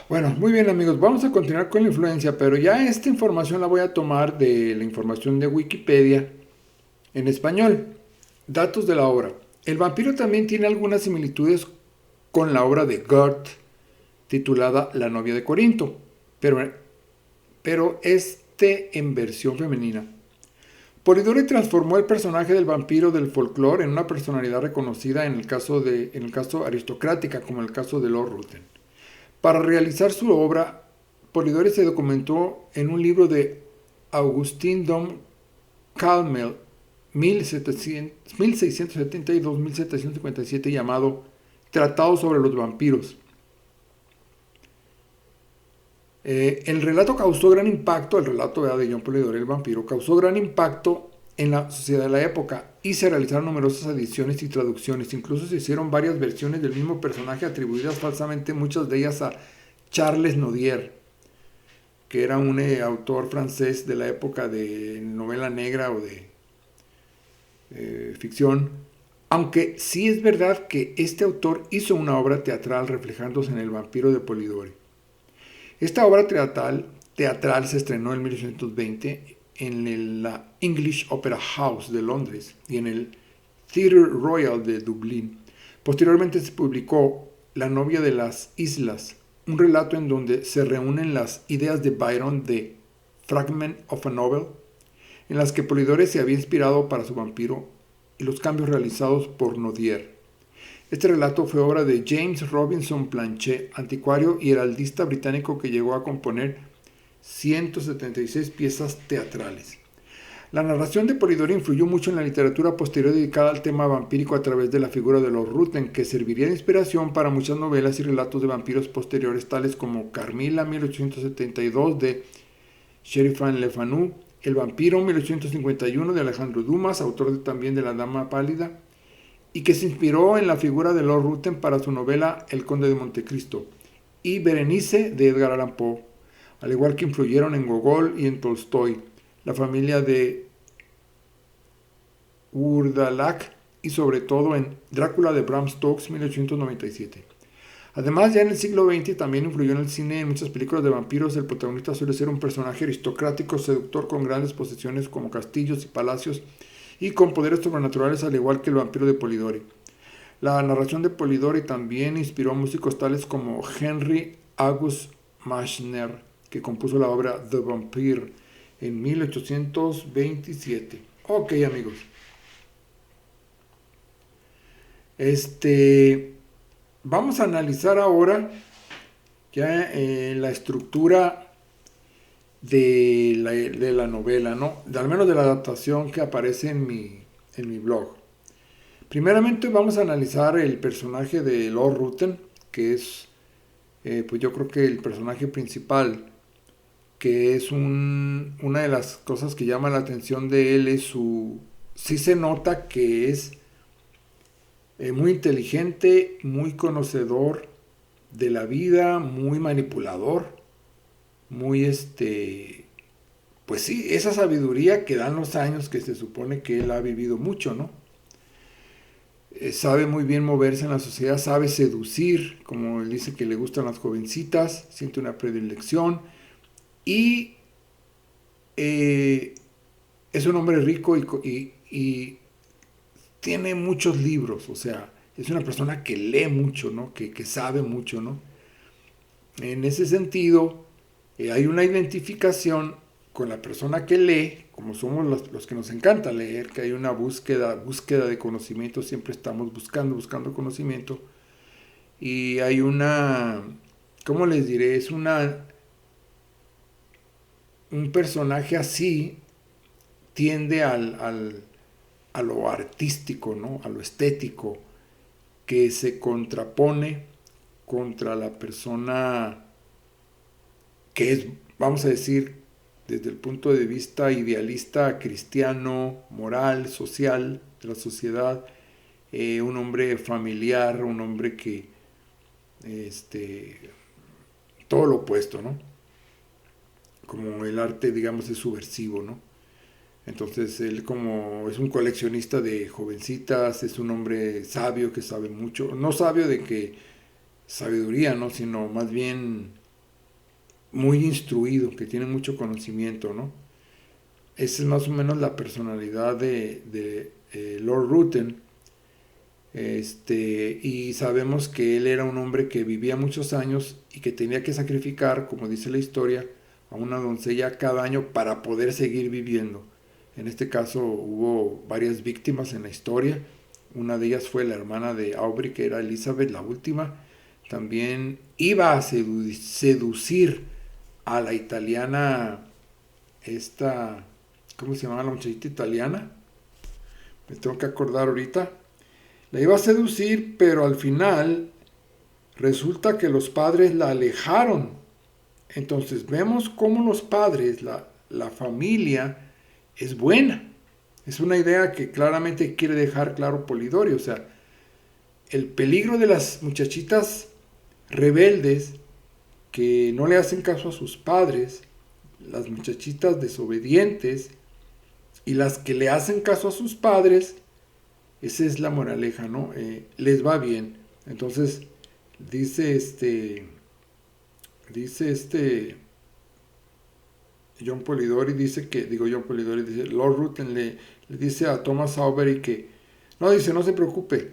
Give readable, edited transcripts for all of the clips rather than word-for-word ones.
Bueno, muy bien amigos, vamos a continuar con la influencia, pero ya esta información la voy a tomar de la información de Wikipedia en español. Datos de la obra. El vampiro también tiene algunas similitudes con la obra de Goethe titulada La novia de Corinto, pero este en versión femenina. Polidori transformó el personaje del vampiro del folclore en una personalidad reconocida en el caso aristocrática, como en el caso de Lord Ruthven. Para realizar su obra, Polidori se documentó en un libro de Augustin Dom Calmel, 1672-1757, llamado Tratado sobre los vampiros. El relato causó gran impacto, el relato de John Polidori, el vampiro, causó gran impacto en la sociedad de la época y se realizaron numerosas ediciones y traducciones. Incluso se hicieron varias versiones del mismo personaje atribuidas falsamente, muchas de ellas a Charles Nodier, que era un autor francés de la época de novela negra o de ficción. Aunque sí es verdad que este autor hizo una obra teatral reflejándose en el vampiro de Polidori. Esta obra teatral se estrenó en 1820 en la English Opera House de Londres y en el Theatre Royal de Dublín. Posteriormente se publicó La novia de las islas, un relato en donde se reúnen las ideas de Byron de Fragment of a Novel, en las que Polidori se había inspirado para su vampiro, y los cambios realizados por Nodier. Este relato fue obra de James Robinson Blanchet, anticuario y heraldista británico que llegó a componer 176 piezas teatrales. La narración de Polidori influyó mucho en la literatura posterior dedicada al tema vampírico a través de la figura de Lord Ruthven, que serviría de inspiración para muchas novelas y relatos de vampiros posteriores, tales como Carmilla 1872 de Sherifan Le Fanu, El vampiro 1851 de Alejandro Dumas, autor también de La Dama Pálida, y que se inspiró en la figura de Lord Ruthven para su novela El Conde de Montecristo, y Berenice de Edgar Allan Poe, al igual que influyeron en Gogol y en Tolstoy, la familia de Urdalac y sobre todo en Drácula de Bram Stoker 1897. Además, ya en el siglo XX también influyó en el cine en muchas películas de vampiros. El protagonista suele ser un personaje aristocrático, seductor con grandes posesiones como castillos y palacios y con poderes sobrenaturales al igual que el vampiro de Polidori. La narración de Polidori también inspiró a músicos tales como Henry August Machner, que compuso la obra The Vampire en 1827. Ok, amigos. Vamos a analizar ahora ya la estructura de la novela, ¿no? Al menos de la adaptación que aparece en mi blog. Primeramente vamos a analizar el personaje de Lord Ruthven, que es, pues yo creo que el personaje principal, que es una de las cosas que llama la atención de él es su... Sí se nota que es muy inteligente, muy conocedor de la vida, muy manipulador, muy pues sí, esa sabiduría que dan los años que se supone que él ha vivido mucho, ¿no? Sabe muy bien moverse en la sociedad, sabe seducir, como él dice que le gustan las jovencitas, siente una predilección y eh, es un hombre rico y tiene muchos libros, o sea, es una persona que lee mucho, ¿no? Que sabe mucho, ¿no? En ese sentido, hay una identificación con la persona que lee, como somos los que nos encanta leer, que hay una búsqueda de conocimiento, siempre estamos buscando conocimiento, y hay una, ¿cómo les diré? Un personaje así tiende a lo artístico, ¿no? A lo estético, que se contrapone contra la persona que es, vamos a decir, desde el punto de vista idealista, cristiano, moral, social de la sociedad, un hombre familiar, un hombre que, este, todo lo opuesto, ¿no? Como el arte, digamos, es subversivo, ¿no? Entonces él como es un coleccionista de jovencitas, es un hombre sabio que sabe mucho, no sabio de que sabiduría, ¿no? Sino más bien muy instruido, que tiene mucho conocimiento, ¿no? Esa es más o menos la personalidad de Lord Ruthven. Y sabemos que él era un hombre que vivía muchos años y que tenía que sacrificar, como dice la historia, a una doncella cada año para poder seguir viviendo. En este caso hubo varias víctimas en la historia. Una de ellas fue la hermana de Aubrey, que era Elizabeth, la última. También iba a seducir a la italiana, esta, ¿cómo se llamaba la muchachita italiana? Me tengo que acordar ahorita. La iba a seducir, pero al final resulta que los padres la alejaron. Entonces vemos cómo los padres, la familia, es buena. Es una idea que claramente quiere dejar claro Polidori. O sea, el peligro de las muchachitas rebeldes que no le hacen caso a sus padres, las muchachitas desobedientes y las que le hacen caso a sus padres, esa es la moraleja, ¿no? Les va bien. Entonces, dice John Polidori, dice Lord Ruthven le dice a Thomas Aubrey que, no, dice, no se preocupe,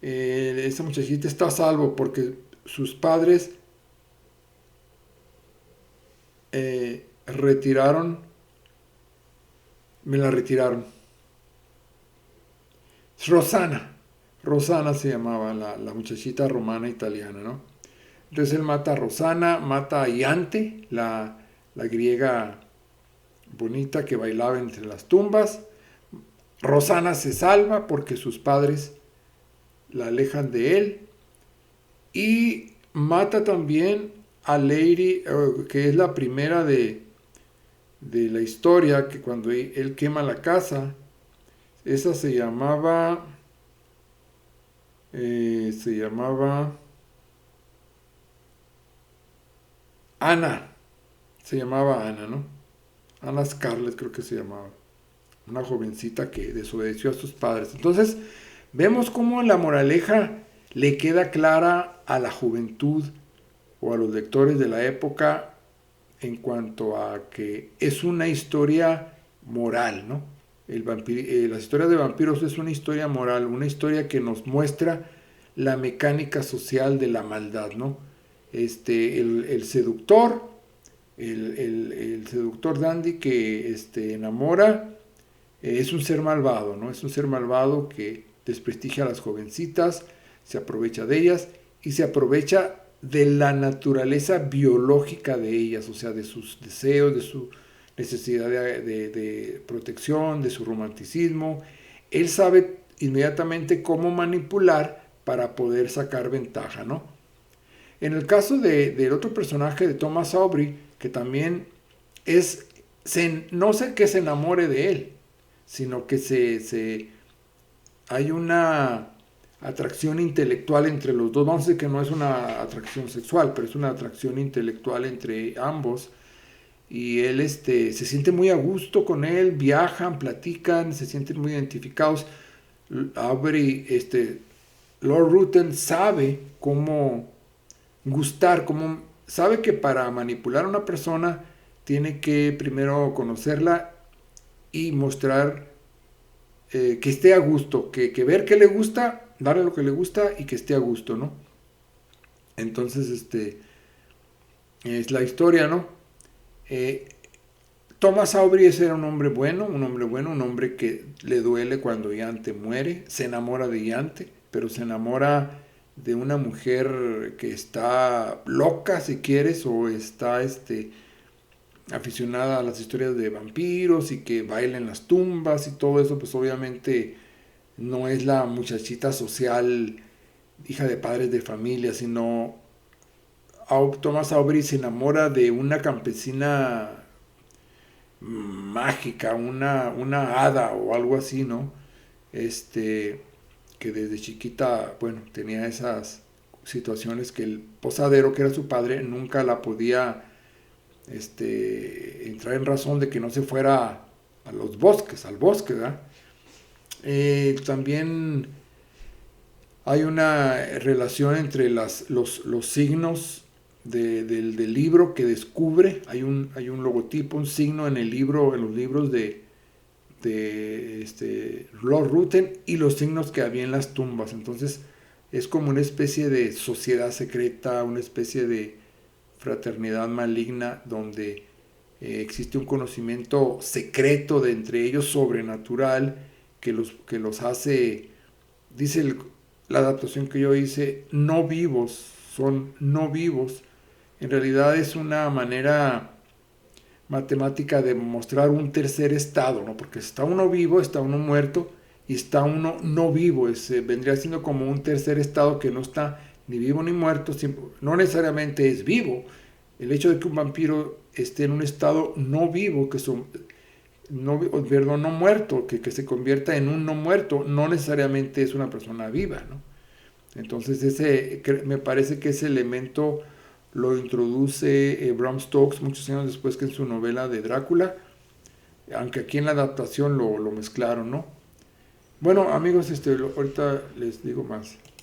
esa muchachita está a salvo porque sus padres me la retiraron. Rosana se llamaba la muchachita romana italiana, ¿no? Entonces él mata a Rosana, mata a Iante, la griega bonita que bailaba entre las tumbas. Rosana se salva porque sus padres la alejan de él. Y mata también a Lady, que es la primera de la historia, que cuando él quema la casa, esa se llamaba Ana, ¿no? Ana Scarlett creo que se llamaba, una jovencita que desobedeció a sus padres. Entonces vemos cómo la moraleja le queda clara a la juventud o a los lectores de la época en cuanto a que es una historia moral, ¿no? Las historias de vampiros es una historia moral, una historia que nos muestra la mecánica social de la maldad, ¿no? El seductor, el seductor dandy que enamora, es un ser malvado, ¿no? Es un ser malvado que desprestigia a las jovencitas, se aprovecha de ellas y se aprovecha de la naturaleza biológica de ellas, o sea, de sus deseos, de su necesidad de protección, de su romanticismo. Él sabe inmediatamente cómo manipular para poder sacar ventaja, ¿no? En el caso del otro personaje de Thomas Aubrey, que también no sé que se enamore de él, sino que hay una atracción intelectual entre los dos. Vamos a decir que no es una atracción sexual, pero es una atracción intelectual entre ambos. Y él se siente muy a gusto con él, viajan, platican, se sienten muy identificados. Aubrey, Lord Ruthven sabe cómo gustar, sabe que para manipular a una persona tiene que primero conocerla y mostrar que esté a gusto, que ver que le gusta, darle lo que le gusta y que esté a gusto, ¿no? Entonces, es la historia, ¿no? Thomas Aubrey era un hombre bueno, un hombre que le duele cuando Iante muere, se enamora de Iante, pero se enamora de una mujer que está loca, si quieres, o está aficionada a las historias de vampiros y que baila en las tumbas y todo eso, pues obviamente no es la muchachita social, hija de padres de familia, sino Thomas Aubrey se enamora de una campesina mágica, una hada o algo así, ¿no? Que desde chiquita, bueno, tenía esas situaciones que el posadero, que era su padre, nunca la podía entrar en razón de que no se fuera a los bosques, al bosque, ¿verdad? También hay una relación entre los signos del libro que descubre, hay un logotipo, un signo en el libro, en los libros de Lord Ruthven, y los signos que había en las tumbas. Entonces es como una especie de sociedad secreta, una especie de fraternidad maligna donde existe un conocimiento secreto de entre ellos, sobrenatural, que los hace, dice la adaptación que yo hice, no vivos, son no vivos. En realidad es una manera matemática de mostrar un tercer estado, ¿no? Porque está uno vivo, está uno muerto y está uno no vivo. Vendría siendo como un tercer estado que no está ni vivo ni muerto, no necesariamente es vivo. El hecho de que un vampiro esté en un estado no vivo, no, perdón, no muerto, que se convierta en un no muerto, no necesariamente es una persona viva, ¿no? Entonces me parece que ese elemento lo introduce Bram Stoker muchos años después que en su novela de Drácula, aunque aquí en la adaptación lo mezclaron, ¿no? Bueno, amigos, ahorita les digo más.